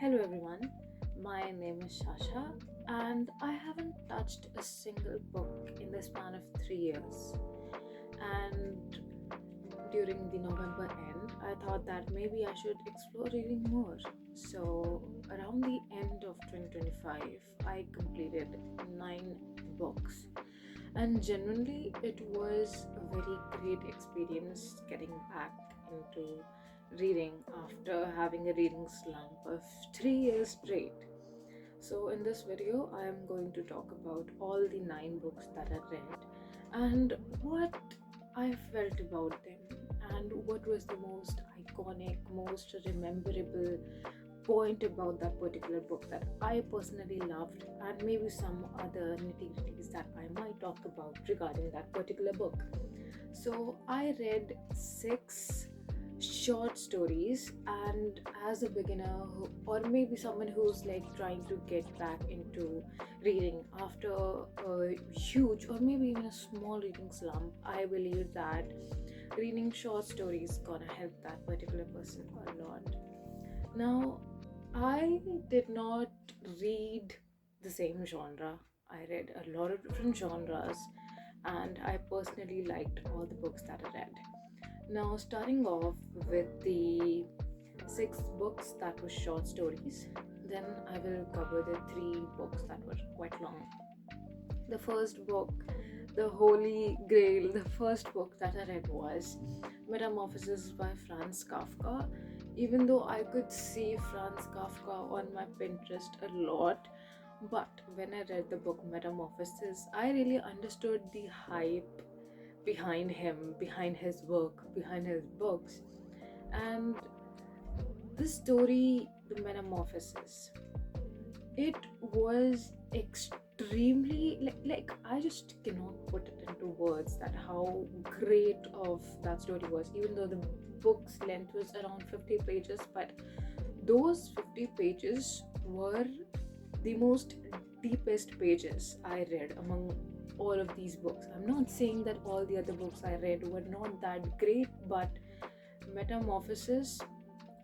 Hello everyone, my name is Shasha and I haven't touched a single book in the span of 3 years. And during the November end, I thought that maybe I should explore reading more. So, around the end of 2025, I completed 9 books, and genuinely, it was a very great experience getting back into reading after having a reading slump of 3 years straight. So, in this video, I am going to talk about all the 9 books that I read and what I felt about them, and what was the most iconic, most rememberable point about that particular book that I personally loved, and maybe some other nitty gritties that I might talk about regarding that particular book. So, I read 6 short stories, and as a beginner, or maybe someone who's like trying to get back into reading after a huge or maybe even a small reading slump, I believe that reading short stories gonna help that particular person a lot. Now, I did not read the same genre. I read a lot of different genres, and I personally liked all the books that I read. Now, starting off with the 6 books that were short stories, then I will cover the 3 books that were quite long. The first book, the Holy Grail, the first book that I read was Metamorphosis by Franz Kafka. Even though I could see Franz Kafka on my Pinterest a lot, but when I read the book Metamorphosis, I really understood the hype behind him, behind his work, behind his books. And this story, The Metamorphosis, it was extremely like I just cannot put it into words that how great of that story was, even though the book's length was around 50 pages, but those 50 pages were the most deepest pages I read among all of these books. I'm not saying that all the other books I read were not that great, but Metamorphosis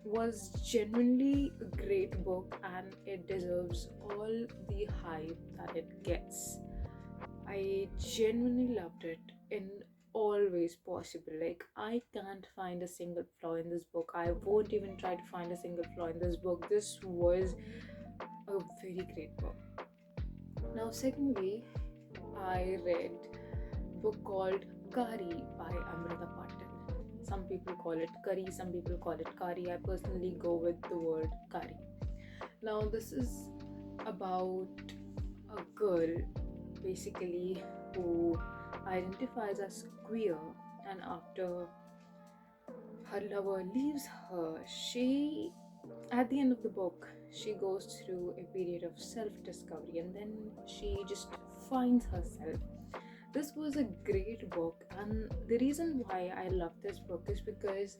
was genuinely a great book, and it deserves all the hype that it gets. I genuinely loved it in all ways possible. Like, I can't find a single flaw in this book. I won't even try to find a single flaw in this book. This was a very great book. Now, secondly, I read a book called Kari by Amrita Patil. Some people call it curry, some people call it kari. I personally go with the word kari. Now, this is about a girl basically who identifies as queer, and after her lover leaves her, she, at the end of the book, she goes through a period of self discovery, and then she just finds herself. This was a great book, and the reason why I love this book is because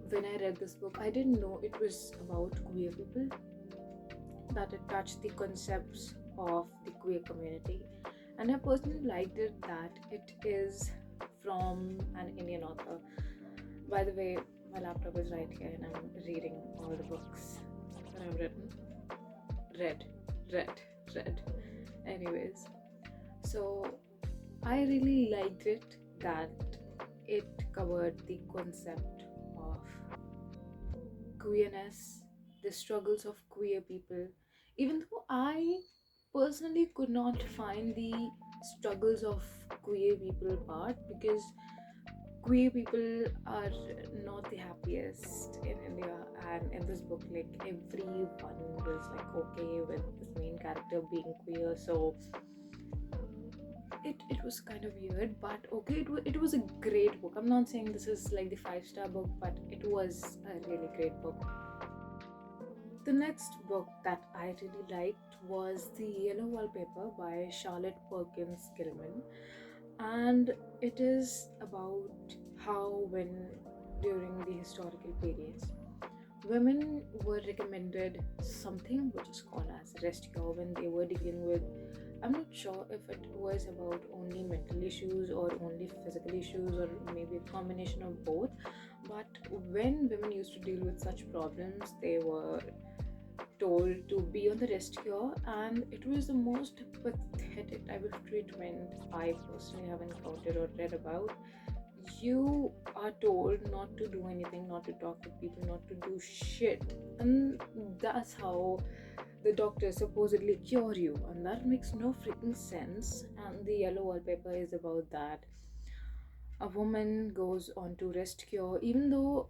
when I read this book, I didn't know it was about queer people, that it touched the concepts of the queer community. And I personally liked it that it is from an Indian author. By the way, my laptop is right here and I'm reading all the books that I've written. Read. Anyways, so I really liked it that it covered the concept of queerness, the struggles of queer people, even though I personally could not find the struggles of queer people part, because queer people are not the happiest in India, and in this book, like, everyone was like okay with this main character being queer, so it was kind of weird, but okay, it was a great book. I'm not saying this is like the 5-star book, but it was a really great book. The next book that I really liked was The Yellow Wallpaper by Charlotte Perkins Gilman, and it is about how, when during the historical periods, women were recommended something which is called as rest cure when they were dealing with, I'm not sure if it was about only mental issues or only physical issues or maybe a combination of both, but when women used to deal with such problems, they were told to be on the rest cure, and it was the most pathetic type of treatment I personally have encountered or read about. You are told not to do anything, not to talk to people, not to do shit, and that's how the doctors supposedly cure you, and that makes no freaking sense. And the yellow wallpaper is about that. A woman goes on to rest cure, even though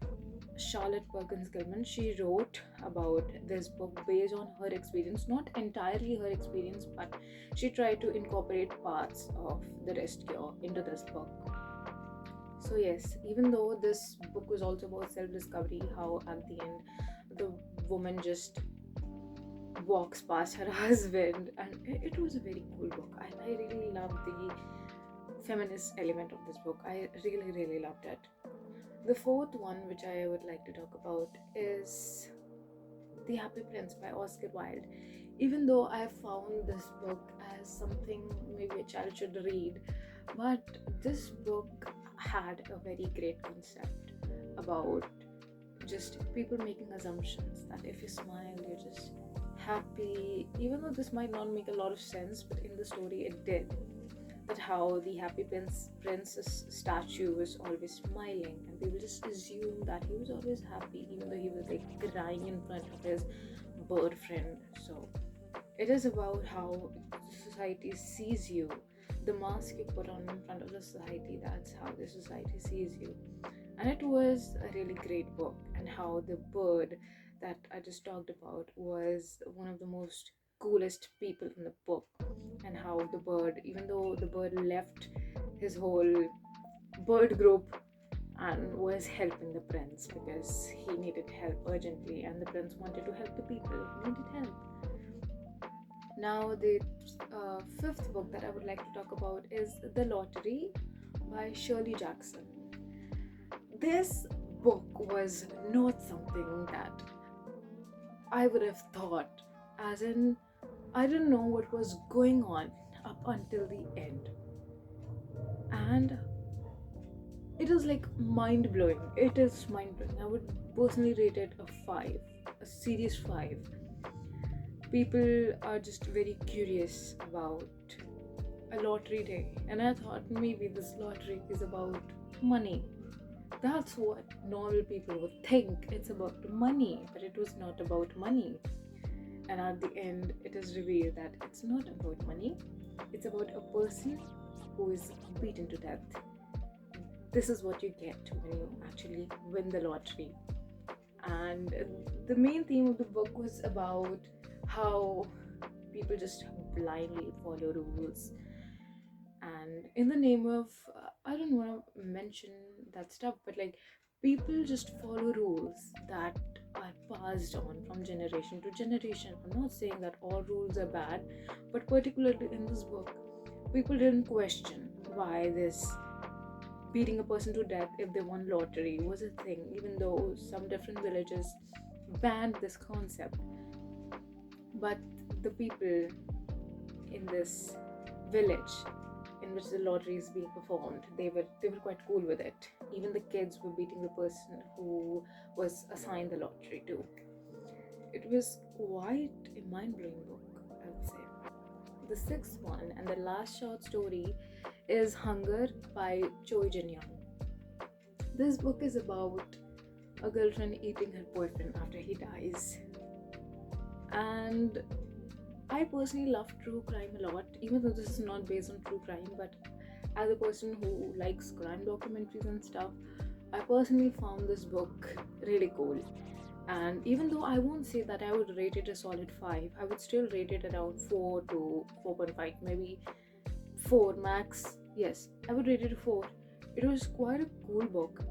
Charlotte Perkins Gilman, she wrote about this book based on her experience, not entirely her experience, but she tried to incorporate parts of the rest cure into this book. So yes, even though this book was also about self-discovery, how at the end the woman just walks past her husband, and it was a very cool book. I really loved the feminist element of this book. I really loved it. The fourth one, which I would like to talk about, is The Happy Prince by Oscar Wilde. Even though I found this book as something maybe a child should read, but this book had a very great concept about just people making assumptions that if you smile, you're just happy. Even though this might not make a lot of sense, but in the story it did. That how the happy princess statue was always smiling, and people just assume that he was always happy, even though he was like crying in front of his bird friend. So it is about how society sees you, the mask you put on in front of the society. That's how the society sees you. And it was a really great book, and how the bird that I just talked about was one of the most coolest people in the book, and how the bird, even though the bird left his whole bird group and was helping the prince because he needed help urgently, and the prince wanted to help the people who needed help. Now, the fifth book that I would like to talk about is The Lottery by Shirley Jackson. This book was not something that I would have thought, as in, I didn't know what was going on up until the end. And it is like mind blowing. It is mind blowing. I would personally rate it a 5, a serious 5. People are just very curious about a lottery day, and I thought maybe this lottery is about money. That's what normal people would think. It's about money, but it was not about money. And at the end, it is revealed that it's not about money. It's about a person who is beaten to death. This is what you get when you actually win the lottery. And the main theme of the book was about how people just blindly follow rules, and in the name of I don't want to mention that stuff, but like people just follow rules that are passed on from generation to generation. I'm not saying that all rules are bad, but particularly in this book, people didn't question why this beating a person to death if they won lottery was a thing, even though some different villages banned this concept. But the people in this village in which the lottery is being performed, they were quite cool with it. Even the kids were beating the person who was assigned the lottery to. It was quite a mind-blowing book, I would say. The sixth one and the last short story is Hunger by Choi Jin Young. This book is about a girlfriend eating her boyfriend after he dies. And I personally love true crime a lot, even though this is not based on true crime, but as a person who likes crime documentaries and stuff, I personally found this book really cool. And even though I won't say that I would rate it a solid 5, I would still rate it around 4 to 4.5, maybe 4 max. Yes, I would rate it a 4. It was quite a cool book,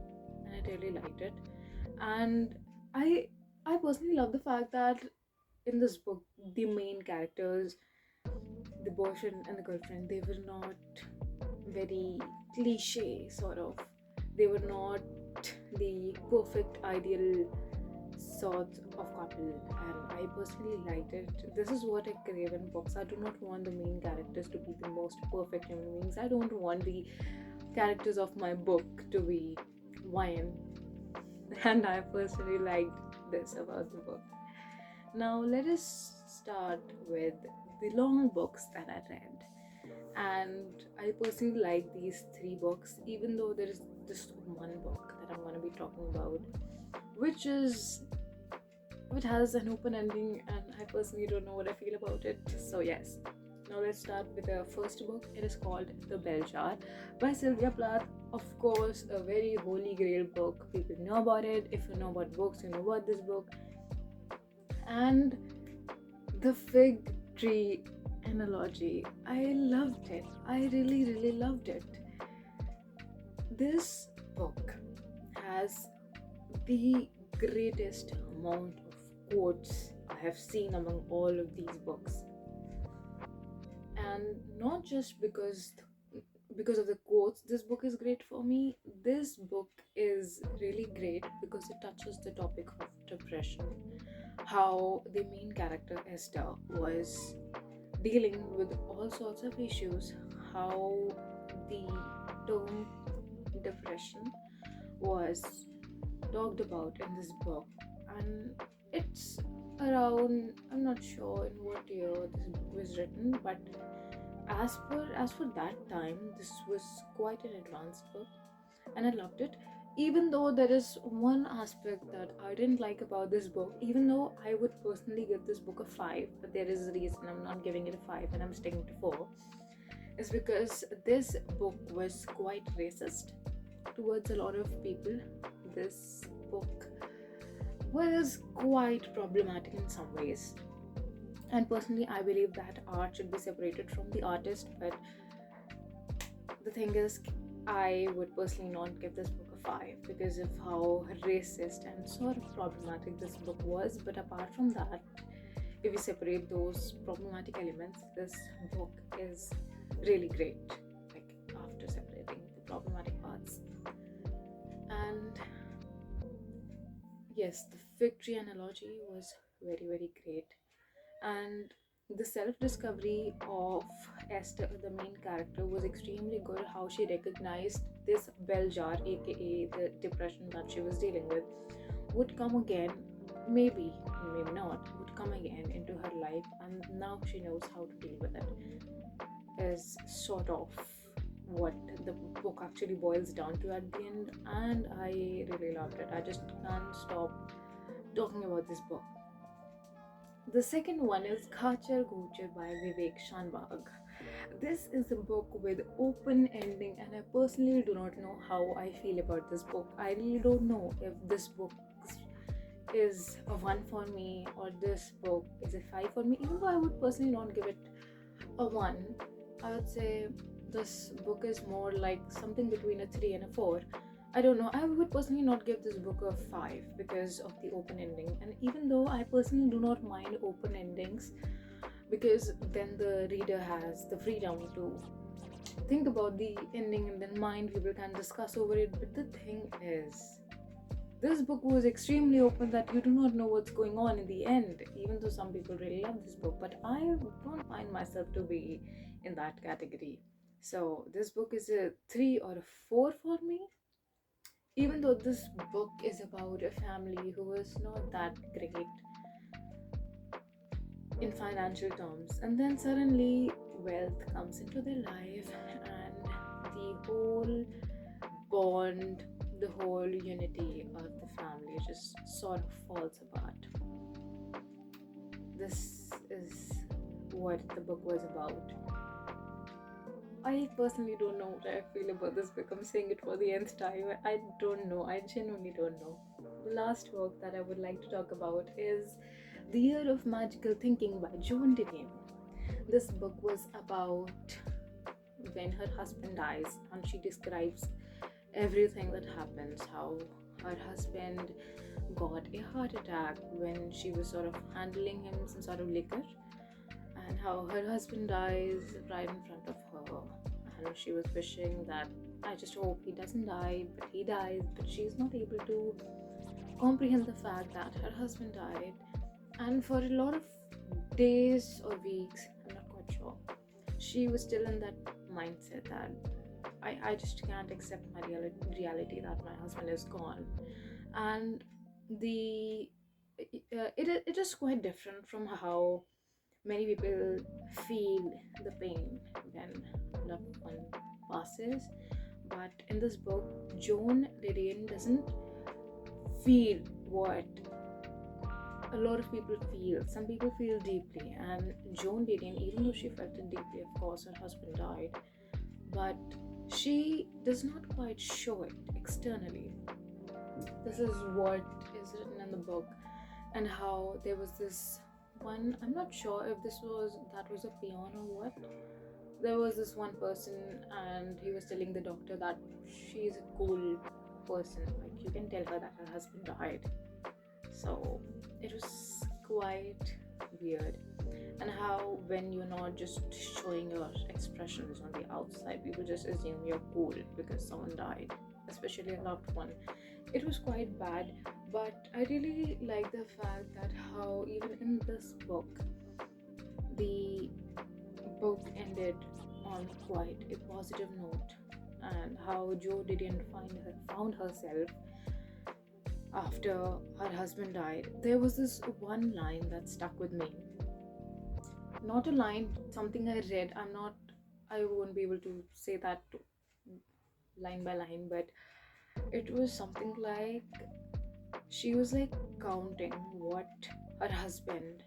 and I really liked it. And I personally love the fact that in this book, the main characters, the boyfriend and the girlfriend, they were not very cliche sort of. They were not the perfect ideal sort of couple, and I personally liked it. This is what I crave in books. I do not want the main characters to be the most perfect human beings. I don't want the characters of my book to be wine. And I personally liked this about the book. Now, let us start with the long books that I read. And I personally like these three books, even though there is just one book that I'm going to be talking about, which is which has an open ending, and I personally don't know what I feel about it. So yes, now let's start with the first book. It is called The Bell Jar by Sylvia Plath. Of course, a very holy grail book. People know about it. If you know about books, you know about this book. And the fig tree analogy, I loved it. I really, really loved it. This book has the greatest amount of quotes I have seen among all of these books. And not just because of the quotes, this book is great for me. This book is really great because it touches the topic of depression. How the main character Esther was dealing with all sorts of issues, how the term depression was talked about in this book, and it's around, I'm not sure in what year this book was written, but as for that time, this was quite an advanced book, and I loved it. Even though there is one aspect that I didn't like about this book, even though I would personally give this book a 5, but there is a reason I'm not giving it a 5 and I'm sticking to 4, is because this book was quite racist towards a lot of people. This book was quite problematic in some ways. And personally, I believe that art should be separated from the artist. But the thing is, I would personally not give this book a 5 because of how racist and sort of problematic this book was. But apart from that, if you separate those problematic elements, this book is really great. Like, after separating the problematic parts. And yes, the fig tree analogy was very, very great. And the self-discovery of Esther, the main character, was extremely good. How she recognized this bell jar, aka the depression that she was dealing with, would come again, maybe, maybe not, would come again into her life, and now she knows how to deal with it, is sort of what the book actually boils down to at the end. And I really loved it. I just can't stop talking about this book. The second one is Khachar Gochar by Vivek Shanbag. This is a book with open ending, and I personally do not know how I feel about this book. I really don't know if this book is a 1 for me or this book is a 5 for me. Even though I would personally not give it a 1, I would say this book is more like something between a 3 and a 4. I don't know. I would personally not give this book a 5 because of the open ending. And even though I personally do not mind open endings, because then the reader has the freedom to think about the ending and then mind, people can discuss over it. But the thing is, this book was extremely open that you do not know what's going on in the end, even though some people really love this book. But I don't find myself to be in that category. So this book is a 3 or a 4 for me. Even though this book is about a family who is not that great in financial terms, and then suddenly wealth comes into their life, and the whole bond, the whole unity of the family just sort of falls apart. This is what the book was about. I personally don't know what I feel about this book. I'm saying it for the nth time. I don't know. I genuinely don't know. The last book that I would like to talk about is The Year of Magical Thinking by Joan Didion. This book was about when her husband dies, and she describes everything that happens, how her husband got a heart attack when she was sort of handling him some sort of liquor, and how her husband dies right in front of her, and she was wishing that, I just hope he doesn't die, but he dies. But she's not able to comprehend the fact that her husband died. And for a lot of days or weeks, I'm not quite sure, she was still in that mindset that I just can't accept my reality that my husband is gone. And the it is quite different from how many people feel the pain when loved one passes. But in this book, Joan Didion doesn't feel what a lot of people feel. Some people feel deeply, and Joan Didion, even though she felt it deeply, of course, her husband died, but she does not quite show it externally. This is what is written in the book, and how there was this one. I'm not sure if that was a peon or what. There was this one person, and he was telling the doctor that she's a cool person. Like, you can tell her that her husband died. So it was quite weird. And how, when you're not just showing your expressions on the outside, people just assume you're cool because someone died, especially a loved one. It was quite bad, but I really like the fact that how, even in this book, the book ended on quite a positive note, and how Jo didn't found herself after her husband died. There was this one line that stuck with me. Not a line, something I read. I won't be able to say that line by line, but it was something like she was like counting what her husband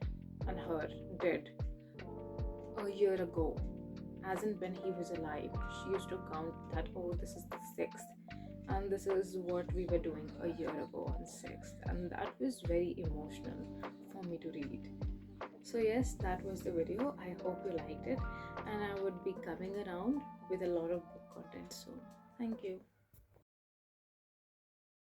and her did a year ago, as in when he was alive. She used to count that, oh, this is the sixth, and this is what we were doing a year ago on sixth, and that was very emotional for me to read. So yes, that was the video. I hope you liked it, and I would be coming around with a lot of book content soon. Thank you.